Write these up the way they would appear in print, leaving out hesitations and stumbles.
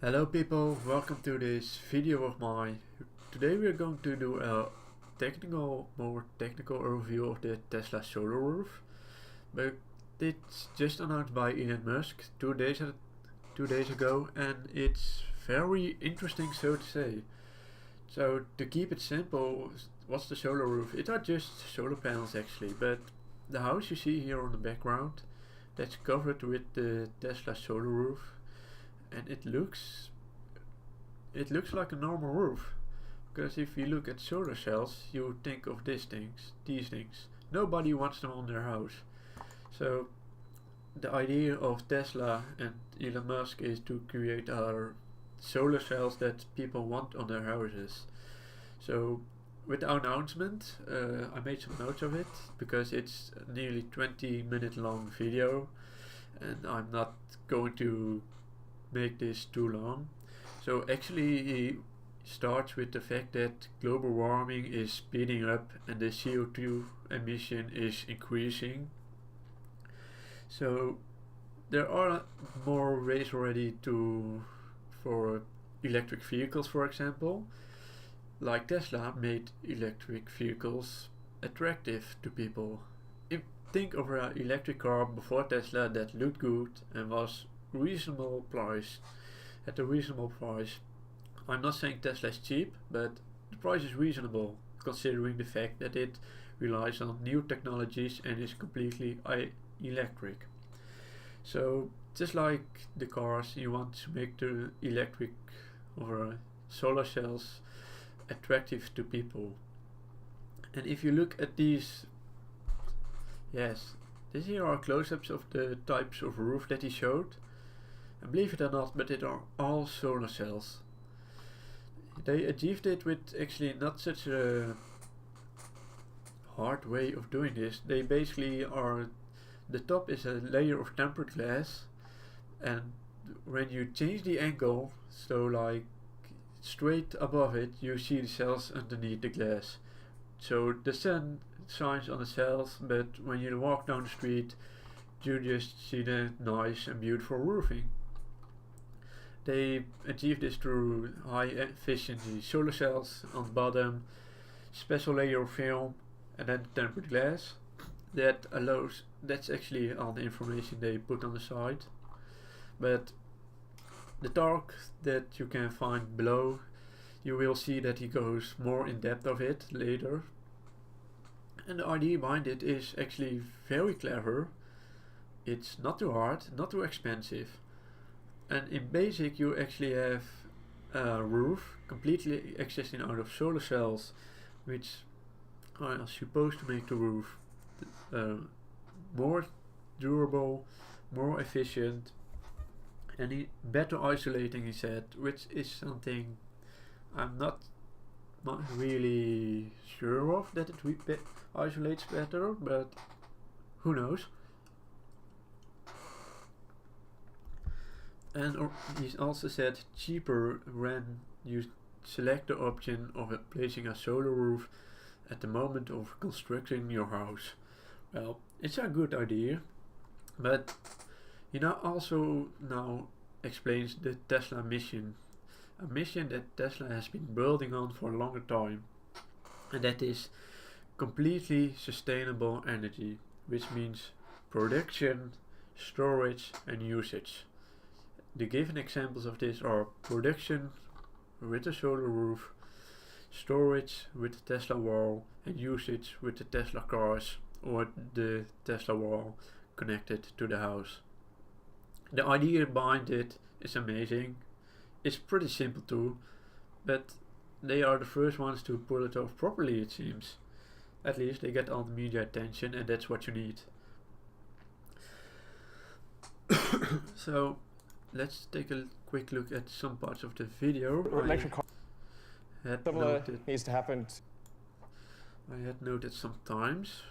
Hello people, welcome to this video of mine. Today we are going to do a more technical overview of the Tesla solar roof. But it's just announced by Elon Musk 2 days ago, and it's very interesting, so to say. So to keep it simple, what's the solar roof? It are just solar panels actually, but the house you see here on the background, that's covered with the Tesla solar roof, and it looks like a normal roof, because if you look at solar cells you think of these things. Nobody wants them on their house. So the idea of Tesla and Elon Musk is to create our solar cells that people want on their houses. So with the announcement, I made some notes of it because it's a nearly 20-minute long video and I'm not going to make this too long. So actually he starts with the fact that global warming is speeding up and the CO2 emission is increasing. So there are more ways already for electric vehicles, for example. Like Tesla made electric vehicles attractive to people. Think of an electric car before Tesla that looked good and was at a reasonable price. I'm not saying Tesla is cheap, but the price is reasonable considering the fact that it relies on new technologies and is completely electric. So just like the cars, you want to make the electric or solar cells attractive to people. And if you look at these, yes, these here are close-ups of the types of roof that he showed. And believe it or not, but it are all solar cells. They achieved it with actually not such a hard way of doing this. They basically the top is a layer of tempered glass, and when you change the angle, so like straight above it, you see the cells underneath the glass. So the sun shines on the cells, but when you walk down the street, you just see the nice and beautiful roofing. They achieve this through high efficiency solar cells on the bottom, special layer of film, and then tempered glass. That's actually all the information they put on the side. But the talk that you can find below, you will see that he goes more in depth of it later. And the idea behind it is actually very clever. It's not too hard, not too expensive. And in basic you actually have a roof completely existing out of solar cells, which are supposed to make the roof more durable, more efficient, and better isolating, he said, which is something I'm not really sure of, that it isolates better, but who knows. And he also said cheaper when you select the option of placing a solar roof at the moment of constructing your house. Well, it's a good idea, but he also now explains the Tesla mission. A mission that Tesla has been building on for a longer time, and that is completely sustainable energy, which means production, storage and usage. The given examples of this are production with a solar roof, storage with the Tesla wall, and usage with the Tesla cars or the Tesla wall connected to the house. The idea behind it is amazing. It's pretty simple too, but they are the first ones to pull it off properly, it seems. At least they get all the media attention, and that's what you need. So let's take a quick look at some parts of the video. Electric car needs to happen. I had noted some times.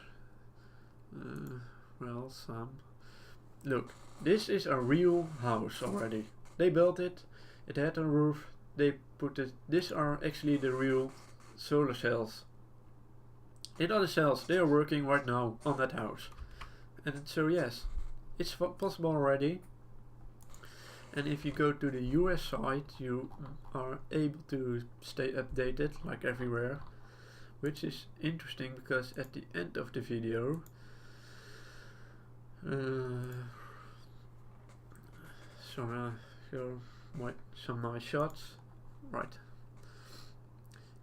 Well, some. Look, this is a real house already. They built it. It had a roof. They put it. These are actually the real solar cells. It are the cells. They are working right now on that house. And so yes, it's possible already. And if you go to the US site, you are able to stay updated like everywhere, which is interesting because at the end of the video, some nice shots. Right.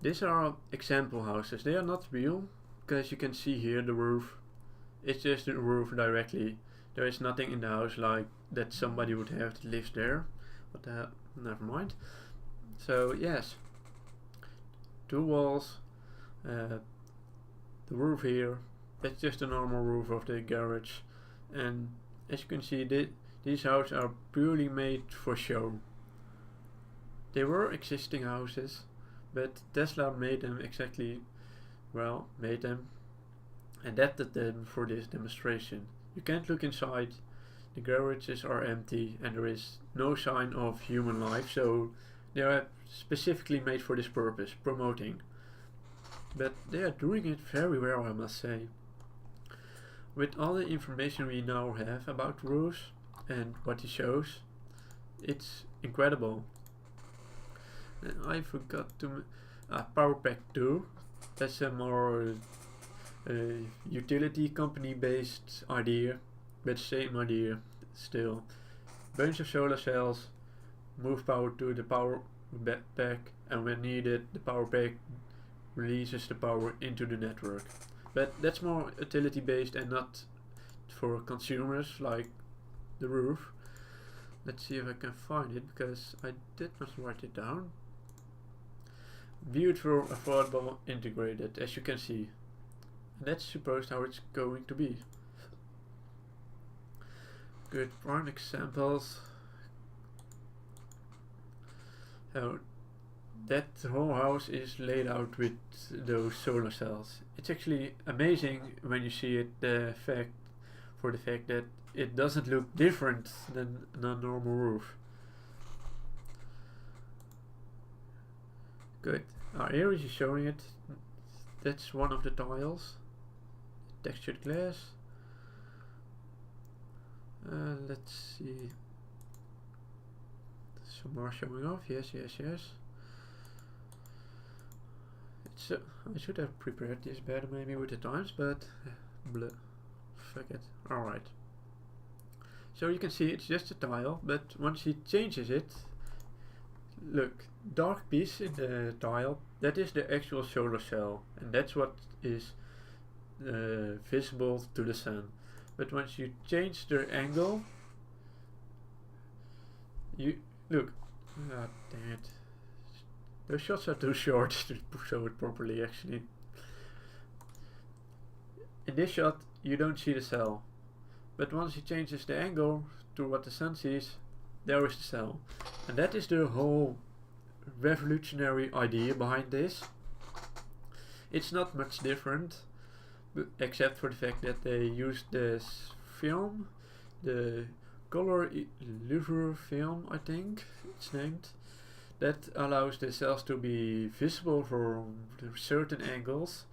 These are example houses. They are not real because you can see here the roof. It's just the roof directly. There is nothing in the house like that somebody would have that lives there. But never mind. So yes, 2 walls, the roof here. That's just a normal roof of the garage. And as you can see, these houses are purely made for show. They were existing houses, but Tesla made them adapted them for this demonstration. You can't look inside, the garages are empty and there is no sign of human life, so they are specifically made for this purpose, promoting. But they are doing it very well, I must say. With all the information we now have about roofs and what he shows, it's incredible. And I forgot to Power Pack 2. That's a more utility company based idea, but same idea still. Bunch of solar cells, move power to the power pack, and when needed the power pack releases the power into the network. But that's more utility based and not for consumers like the roof. Let's see if I can find it because I did not write it down. Beautiful, affordable, integrated, as you can see. And that's supposed how it's going to be. Good prime examples. So that whole house is laid out with those solar cells. It's actually amazing when you see it, the fact that it doesn't look different than a normal roof. Good. Here is showing it. That's one of the tiles. Textured glass. Let's see. Some more showing off. Yes. It's I should have prepared this better maybe with the times, but fuck it. Alright. So you can see it's just a tile, but once he changes it, look, dark piece in the tile, that is the actual solar cell, and that's what is visible to the sun. But once you change the angle, you look. Ah, dang it! Those shots are too short to show it properly. Actually, in this shot, you don't see the cell, but once he changes the angle to what the sun sees, there is the cell, and that is the whole revolutionary idea behind this. It's not much different, except for the fact that they used this film, the color louver film, I think it's named, that allows the cells to be visible from certain angles.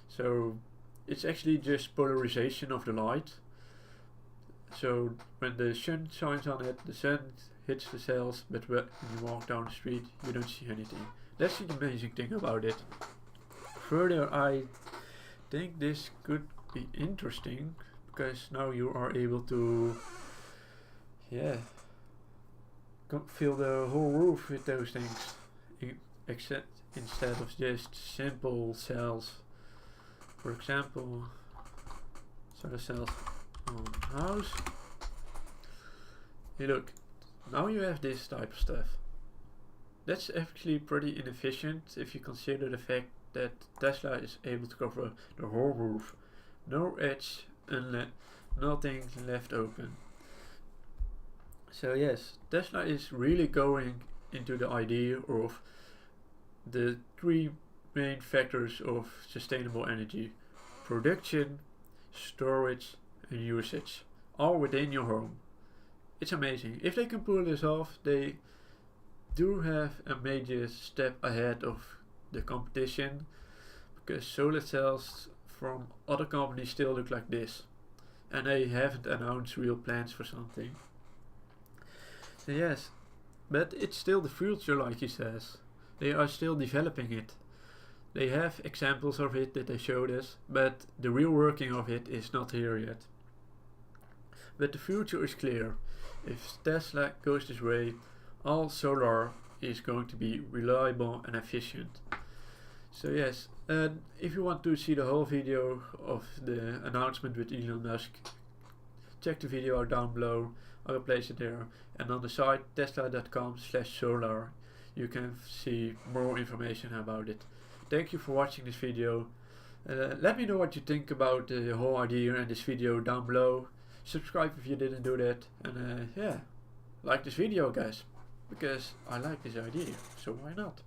So it's actually just polarization of the light. So when the sun shines on it, the sun hits the cells, but when you walk down the street, you don't see anything. That's the amazing thing about it. Further, I think this could be interesting because now you are able to, fill the whole roof with those things, except instead of just simple cells. For example, solar cells on house. Hey, look, now you have this type of stuff. That's actually pretty inefficient if you consider the fact that Tesla is able to cover the whole roof. No edge and nothing left open. So yes, Tesla is really going into the idea of the 3 main factors of sustainable energy: production, storage and usage, all within your home. It's amazing. If they can pull this off, they do have a major step ahead of the competition, because solar cells from other companies still look like this and they haven't announced real plans for something. Yes, but it's still the future, like he says. They are still developing it. They have examples of it that they showed us, but the real working of it is not here yet. But the future is clear. If Tesla goes this way, all solar is going to be reliable and efficient. So yes, if you want to see the whole video of the announcement with Elon Musk, check the video out down below. I will place it there. And on the site tesla.com/solar you can see more information about it. Thank you for watching this video. Let me know what you think about the whole idea and this video down below. Subscribe if you didn't do that. And yeah, like this video guys, because I like this idea, so why not?